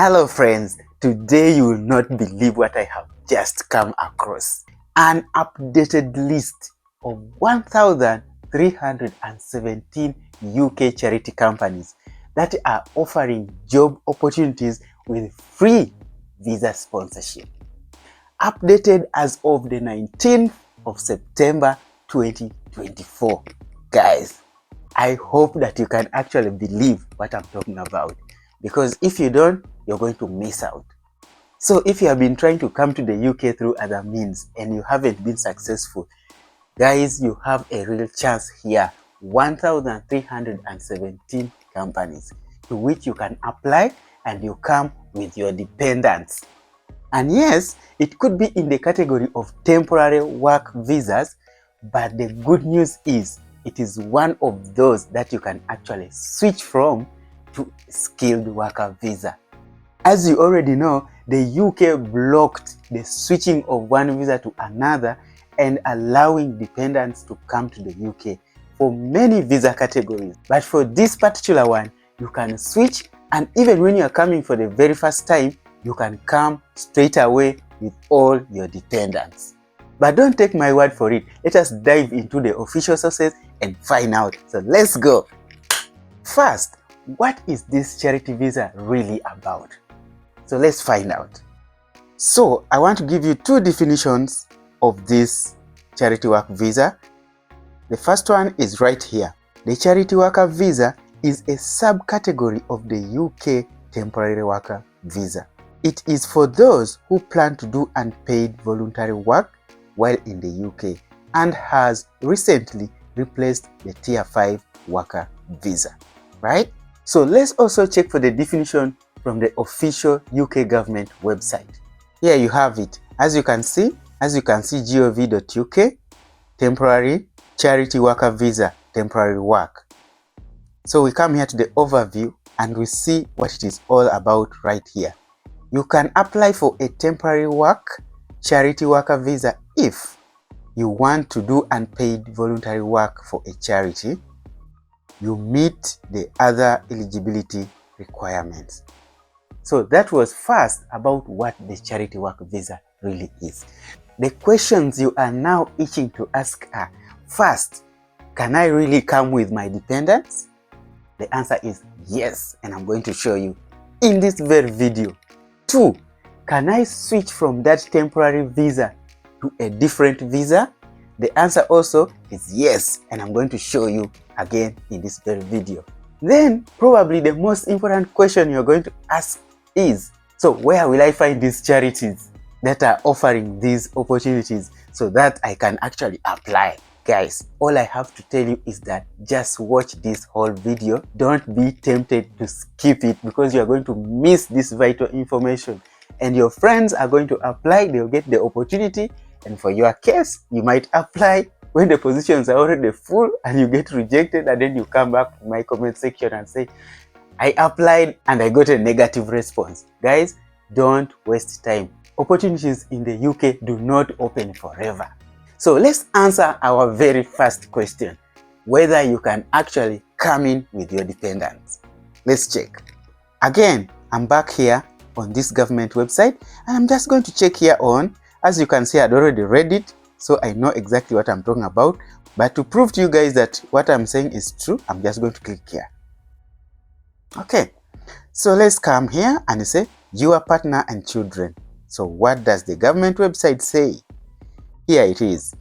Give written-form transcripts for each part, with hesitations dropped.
Hello friends, today you will not believe what I have just come across. An updated list of 1,317 UK charity companies that are offering job opportunities with free visa sponsorship. Updated as of the 19th of September 2024. Guys, I hope that you can actually believe what I'm talking about, because if you don't, you're going to miss out. So if you have been trying to come to the UK through other means and you haven't been successful, guys, you have a real chance here. 1,317 companies to which you can apply, and you come with your dependents. And yes, it could be in the category of temporary work visas, but the good news is it is one of those that you can actually switch from to skilled worker visa. As you already know, the UK blocked the switching of one visa to another and allowing dependents to come to the UK for many visa categories. But for this particular one, you can switch, and even when you are coming for the very first time, you can come straight away with all your dependents. But don't take my word for it. Let us dive into the official sources and find out. So let's go. First, what is this charity visa really about? So let's find out. So I want to give you two definitions of this charity work visa. The first one is right here. The charity worker visa is a subcategory of the UK temporary worker visa. It is for those who plan to do unpaid voluntary work while in the UK and has recently replaced the Tier 5 worker visa, right? So let's also check for the definition from the official UK government website. Here you have it. As you can see gov.uk, temporary charity worker visa, temporary work. So we come here to the overview and we see what it is all about right here. You can apply for a temporary work charity worker visa if you want to do unpaid voluntary work for a charity. You meet the other eligibility requirements. So that was first about what the charity work visa really is. The questions you are now itching to ask are, first, can I really come with my dependents? The answer is yes, and I'm going to show you in this very video. 2, can I switch from that temporary visa to a different visa? The answer also is yes, and I'm going to show you again in this very video. Then probably the most important question you're going to ask is, so where will I find these charities that are offering these opportunities so that I can actually apply? Guys, all I have to tell you is that just watch this whole video. Don't be tempted to skip it, because you are going to miss this vital information and your friends are going to apply. They'll get the opportunity, and for your case, you might apply when the positions are already full and you get rejected, and then you come back to my comment section and say, I applied and I got a negative response. Guys, don't waste time. Opportunities in the UK do not open forever. So let's answer our very first question, whether you can actually come in with your dependents. Let's check. Again, I'm back here on this government website, and I'm just going to check here on, as you can see, I'd already read it, so I know exactly what I'm talking about. But to prove to you guys that what I'm saying is true, I'm just going to click here. Okay, so let's come here and say your partner and children. So what does the government website say? Here it is.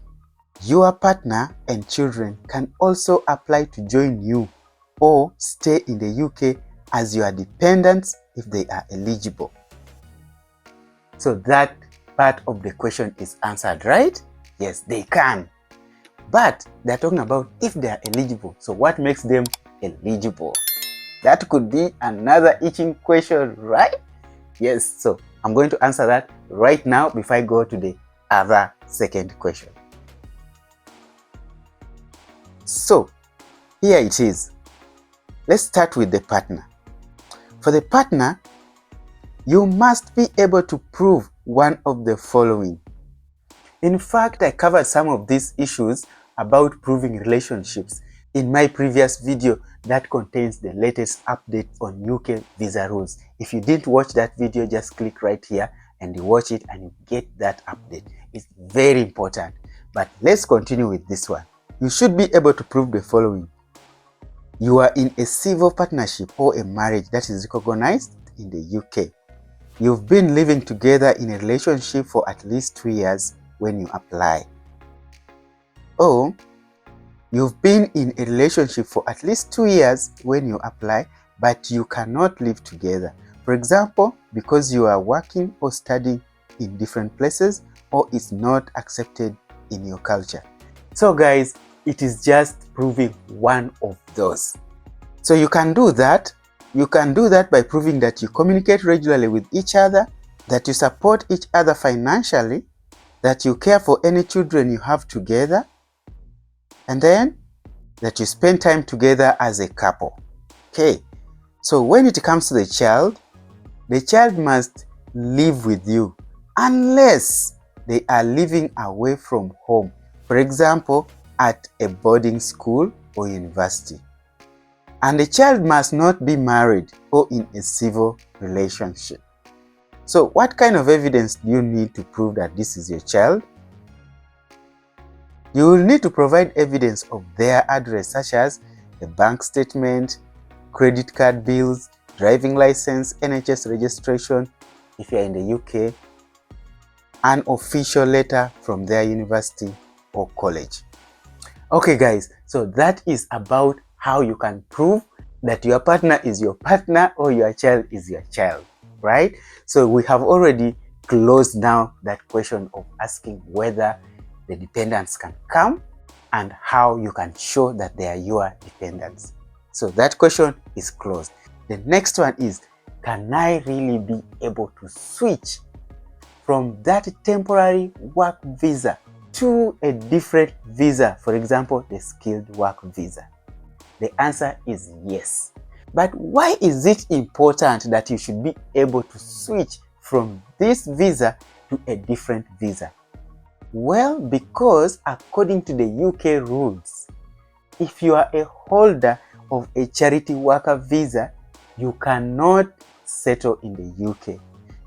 Your partner and children can also apply to join you or stay in the UK as your dependents if they are eligible. So that part of the question is answered, right? Yes, they can. But they're talking about if they are eligible. So what makes them eligible? That could be another itching question, right? Yes, so I'm going to answer that right now before I go to the other second question. So here it is. Let's start with the partner. For the partner, you must be able to prove one of the following. In fact, I covered some of these issues about proving relationships in my previous video that contains the latest update on UK visa rules. If you didn't watch that video, just click right here and you watch it and you get that update. It's very important. But let's continue with this one. You should be able to prove the following. You are in a civil partnership or a marriage that is recognized in the UK. You've been living together in a relationship for at least 2 years when you apply. Or you've been in a relationship for at least 2 years when you apply, but you cannot live together. For example, because you are working or studying in different places, or it's not accepted in your culture. So guys, it is just proving one of those. So you can do that. You can do that by proving that you communicate regularly with each other, that you support each other financially, that you care for any children you have together, and then that you spend time together as a couple. Okay, so when it comes to the child must live with you unless they are living away from home, for example, at a boarding school or university. And the child must not be married or in a civil relationship. So what kind of evidence do you need to prove that this is your child? You will need to provide evidence of their address, such as a bank statement, credit card bills, driving license, NHS registration if you are in the UK, an official letter from their university or college. Okay guys, so that is about how you can prove that your partner is your partner or your child is your child, right? So we have already closed now that question of asking whether the dependents can come and how you can show that they are your dependents. So that question is closed. The next one is, can I really be able to switch from that temporary work visa to a different visa, for example, the skilled work visa? The answer is yes. But why is it important that you should be able to switch from this visa to a different visa? Well, because according to the UK rules, if you are a holder of a charity worker visa, you cannot settle in the UK.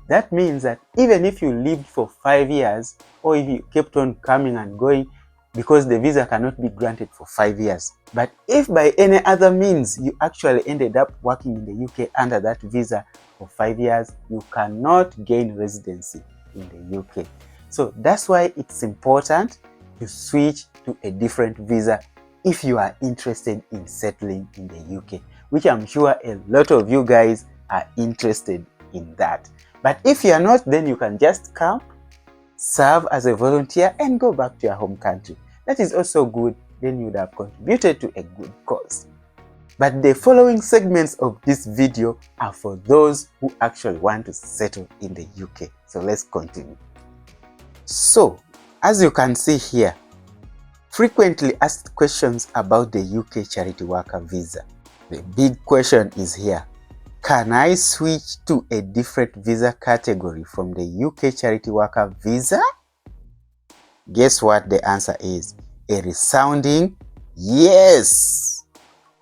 That means that even if you lived for 5 years, or if you kept on coming and going, because the visa cannot be granted for 5 years. But if by any other means you actually ended up working in the UK under that visa for 5 years, you cannot gain residency in the UK. So that's why it's important to switch to a different visa if you are interested in settling in the UK, which I'm sure a lot of you guys are interested in that. But if you are not, then you can just come, serve as a volunteer and go back to your home country. That is also good. Then you would have contributed to a good cause. But the following segments of this video are for those who actually want to settle in the UK. So let's continue. So, as you can see here, frequently asked questions about the UK charity worker visa. The big question is here. Can I switch to a different visa category from the UK charity worker visa? Guess what the answer is? A resounding yes!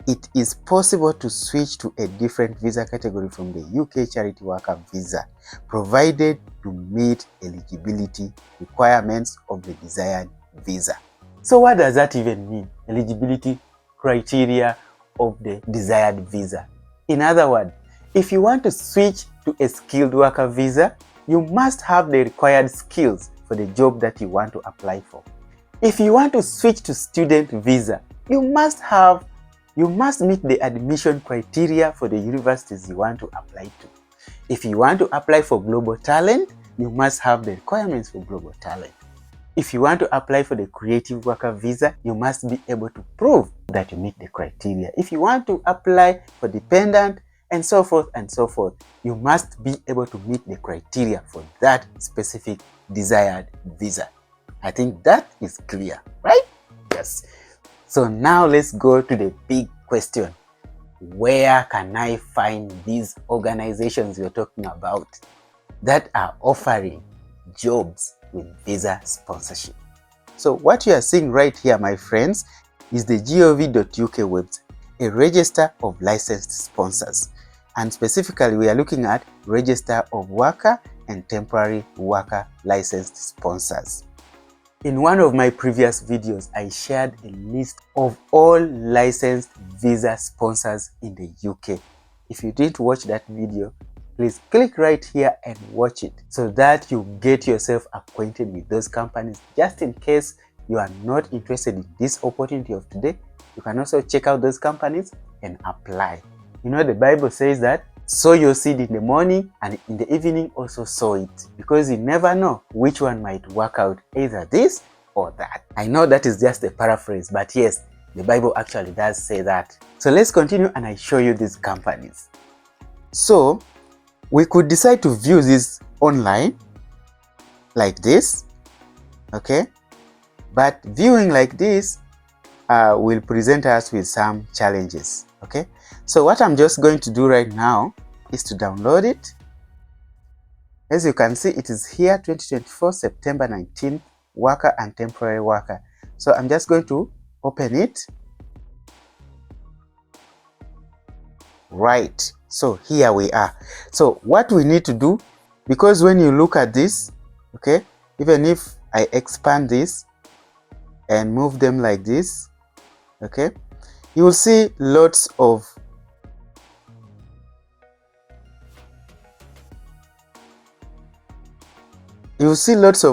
It is possible to switch to a different visa category from the UK charity worker visa, provided you meet eligibility requirements of the desired visa. So what does that even mean? Eligibility criteria of the desired visa. In other words, if you want to switch to a skilled worker visa, you must have the required skills for the job that you want to apply for. If you want to switch to student visa, you must meet the admission criteria for the universities you want to apply to. If you want to apply for global talent, you must have the requirements for global talent. If you want to apply for the creative worker visa, you must be able to prove that you meet the criteria. If you want to apply for dependent, and so forth and so forth, you must be able to meet the criteria for that specific desired visa. I think that is clear, right? Yes. So now let's go to the big question. Where can I find these organizations we're talking about that are offering jobs with visa sponsorship? So what you are seeing right here, my friends, is the gov.uk website, a register of licensed sponsors. And specifically, we are looking at register of worker and temporary worker licensed sponsors. In one of my previous videos, I shared a list of all licensed visa sponsors in the UK. If you didn't watch that video, please click right here and watch it so that you get yourself acquainted with those companies. Just in case you are not interested in this opportunity of today, you can also check out those companies and apply. You know, the Bible says that sow your seed in the morning and in the evening also sow it, because you never know which one might work out, either this or that. I know that is just a paraphrase, but yes, the Bible actually does say that. So let's continue and I show you these companies. So we could decide to view this online like this, okay? But viewing like this will present us with some challenges, okay? So what I'm just going to do right now is to download it. As you can see, it is here, 2024 September 19th, worker and temporary worker. So I'm just going to open it. Right, so here we are. So what we need to do, because when you look at this, okay, even if I expand this and move them like this, okay, you will see lots of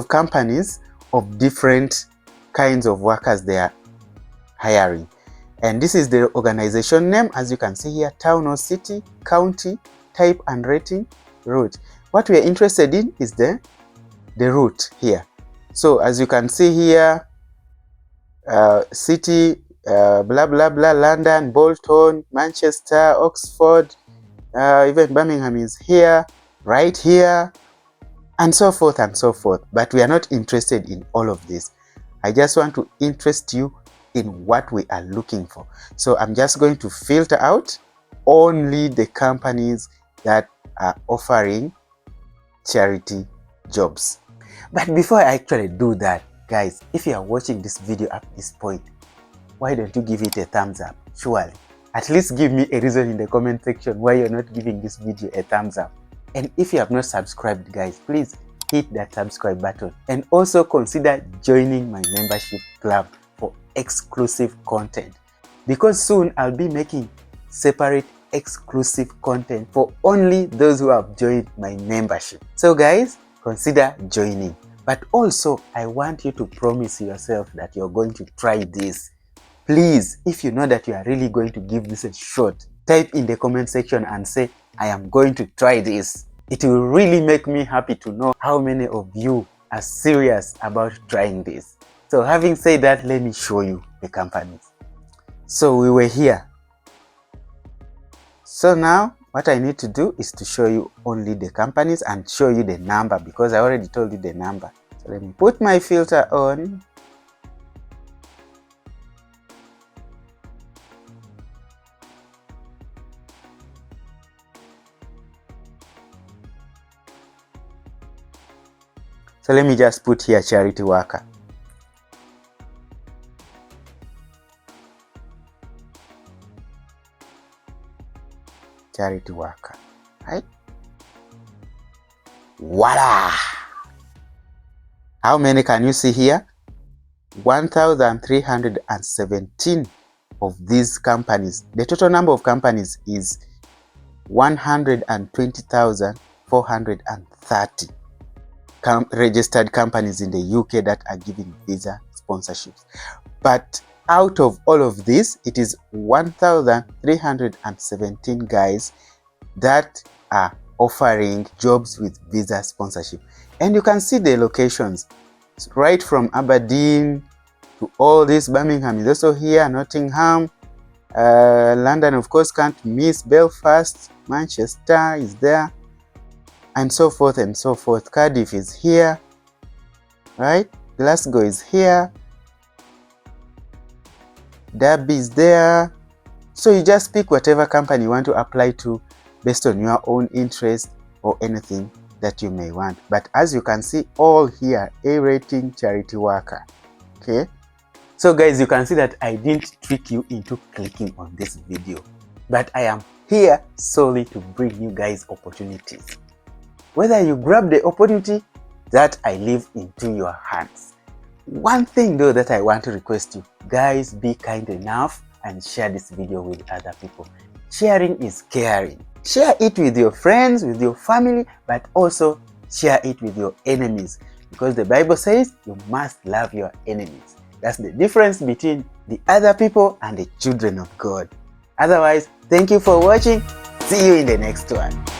companies of different kinds of workers they are hiring. And this is the organization name, as you can see here: town or city, county, type and rating, route. What we are interested in is the route here. So as you can see here, city, blah blah blah, London, Bolton, Manchester, Oxford, even Birmingham is here, right here, and so forth and so forth. But we are not interested in all of this. I just want to interest you in what we are looking for. So I'm just going to filter out only the companies that are offering charity jobs. But before I actually do that, guys, if you are watching this video at this point, why don't you give it a thumbs up? Surely, at least give me a reason in the comment section why you're not giving this video a thumbs up. And if you have not subscribed, guys, please hit that subscribe button and also consider joining my membership club for exclusive content, because soon I'll be making separate exclusive content for only those who have joined my membership. So guys, consider joining. But also, I want you to promise yourself that you're going to try this. Please, if you know that you are really going to give this a shot, type in the comment section and say, I am going to try this. It will really make me happy to know how many of you are serious about trying this. So having said that, let me show you the companies. So we were here. So now what I need to do is to show you only the companies and show you the number, because I already told you the number. So let me put my filter on. So let me just put here charity worker. Charity worker, right? Voila! How many can you see here? 1,317 of these companies. The total number of companies is 120,430 registered companies in the UK that are giving visa sponsorships. But out of all of this, it is 1,317 guys that are offering jobs with visa sponsorship. And you can see the locations, right from Aberdeen to all this. Birmingham is also here, Nottingham, London, of course, can't miss, Belfast, Manchester is there, and so forth and so forth. Cardiff is here, right? Glasgow is here, Derby is there. So you just pick whatever company you want to apply to based on your own interest or anything that you may want. But as you can see, all here, A rating, charity worker. Okay, So guys, you can see that I didn't trick you into clicking on this video, but I am here solely to bring you guys opportunities. Whether you grab the opportunity, that I leave into your hands. One thing though that I want to request you, guys, be kind enough and share this video with other people. Sharing is caring. Share it with your friends, with your family, but also share it with your enemies, because the Bible says you must love your enemies. That's the difference between the other people and the children of God. Otherwise, thank you for watching. See you in the next one.